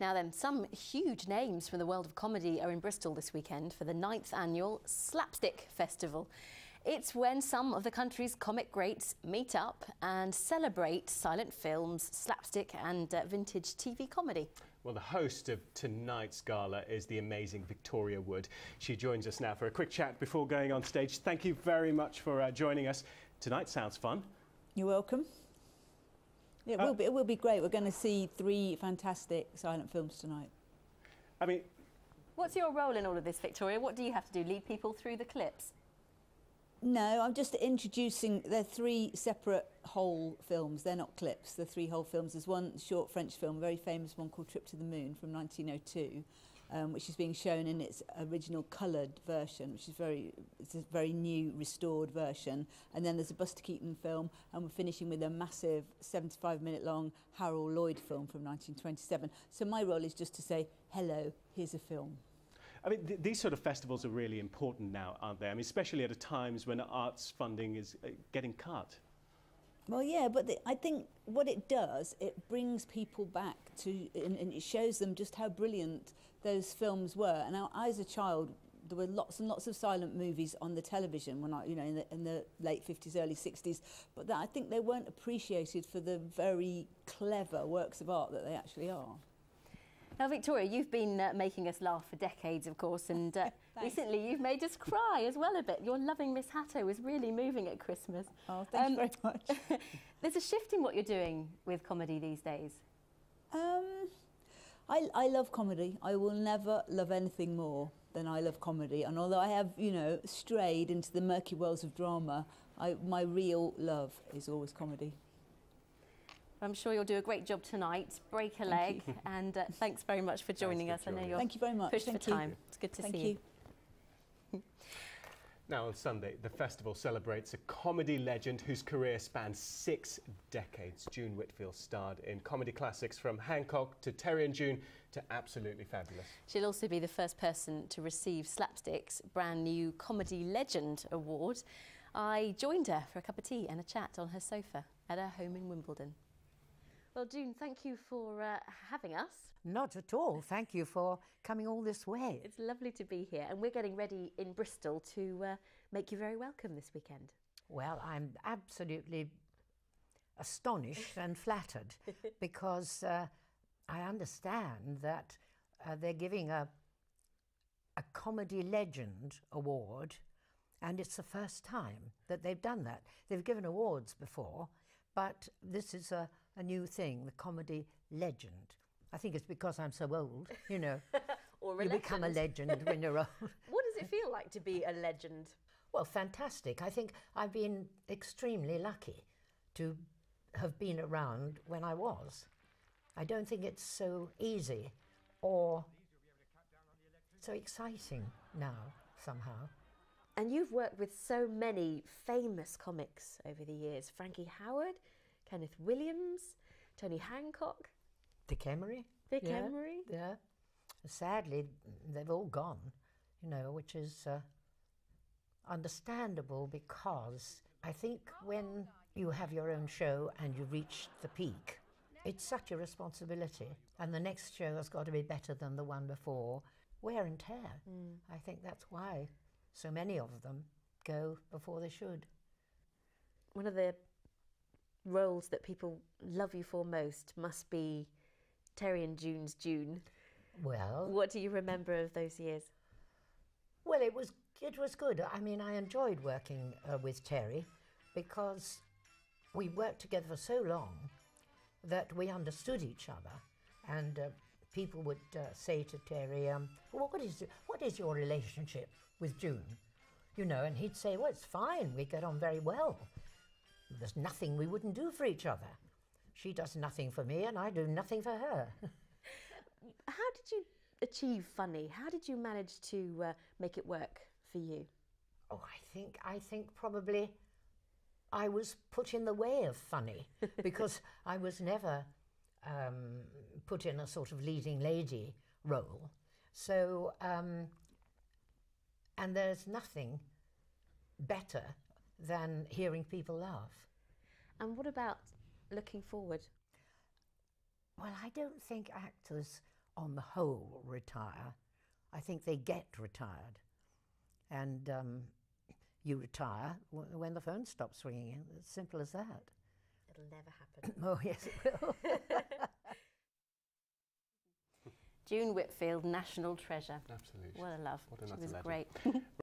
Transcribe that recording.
Now then, some huge names from the world of comedy are in Bristol this weekend for the 9th annual Slapstick Festival. It's when some of the country's comic greats meet up and celebrate silent films, slapstick and vintage TV comedy. Well, the host of tonight's gala is the amazing Victoria Wood. She joins us now for a quick chat before going on stage. Thank you very much for joining us. Tonight sounds fun. You're welcome. It will be great. We're going to see 3 fantastic silent films tonight. I mean, what's your role in all of this, Victoria? What do you have to do? Lead people through the clips? No, I'm just introducing. They're 3 separate whole films. They're not clips. They're 3 whole films. There's one short French film, a very famous one called Trip to the Moon from 1902, which is being shown in its original coloured version, which is it's a very new, restored version. And then there's a Buster Keaton film, and we're finishing with a massive 75-minute long Harold Lloyd film from 1927. So my role is just to say, hello, here's a film. I mean, these sort of festivals are really important now, aren't they? I mean, especially at times when arts funding is getting cut. Well, yeah, but I think what it does, it brings people back to, and it shows them just how brilliant those films were. And I, as a child, there were lots and lots of silent movies on the television when in the late 50s, early 60s, but I think they weren't appreciated for the very clever works of art that they actually are. Now, Victoria, you've been making us laugh for decades, of course, and recently you've made us cry as well a bit. Your Loving Miss Hatto was really moving at Christmas. Oh, thank you very much. There's a shift in what you're doing with comedy these days. I love comedy. I will never love anything more than I love comedy. And although I have, strayed into the murky worlds of drama, my real love is always comedy. I'm sure you'll do a great job tonight. Break a leg, and thanks very much for joining us. I know you're Thank you very much. pushed for time. It's good to see you. Now on Sunday, the festival celebrates a comedy legend whose career spans 6 decades. June Whitfield starred in comedy classics from Hancock to Terry and June to Absolutely Fabulous. She'll also be the first person to receive Slapstick's brand new Comedy Legend Award. I joined her for a cup of tea and a chat on her sofa at her home in Wimbledon. Well, June, thank you for having us. Not at all. Thank you for coming all this way. It's lovely to be here, and we're getting ready in Bristol to make you very welcome this weekend. Well, I'm absolutely astonished and flattered because I understand that they're giving a Comedy Legend Award, and it's the first time that they've done that. They've given awards before, but this is a new thing, the Comedy Legend. I think it's because I'm so old, Or you become a legend when you're old. What does it feel like to be a legend? Well, fantastic. I think I've been extremely lucky to have been around when I was. I don't think it's so easy or so exciting now, somehow. And you've worked with so many famous comics over the years. Frankie Howard, Kenneth Williams, Tony Hancock. Dick Emery. Dick Emery. Yeah. Sadly, they've all gone, which is understandable because I think when you have your own show and you reach the peak, it's such a responsibility. And the next show has got to be better than the one before. Wear and tear. I think that's why so many of them go before they should. One of the roles that people love you for most must be Terry and June's June. Well, what do you remember of those years? Well, it was good. I mean, I enjoyed working with Terry because we worked together for so long that we understood each other, and people would say to Terry, well, what is your relationship with June? And he'd say, well, it's fine, we get on very well. There's nothing we wouldn't do for each other. She does nothing for me and I do nothing for her. How did you achieve funny? How did you manage to make it work for you? Oh, I think probably I was put in the way of funny because I was never put in a sort of leading lady role. So, and there's nothing better than hearing people laugh. And what about looking forward? Well, I don't think actors on the whole, retire. I think they get retired. And you retire when the phone stops ringing. It's simple as that. It'll never happen. Oh, yes, it will. June Whitfield, national treasure. Absolutely. What a love. What an She utter was legend. great.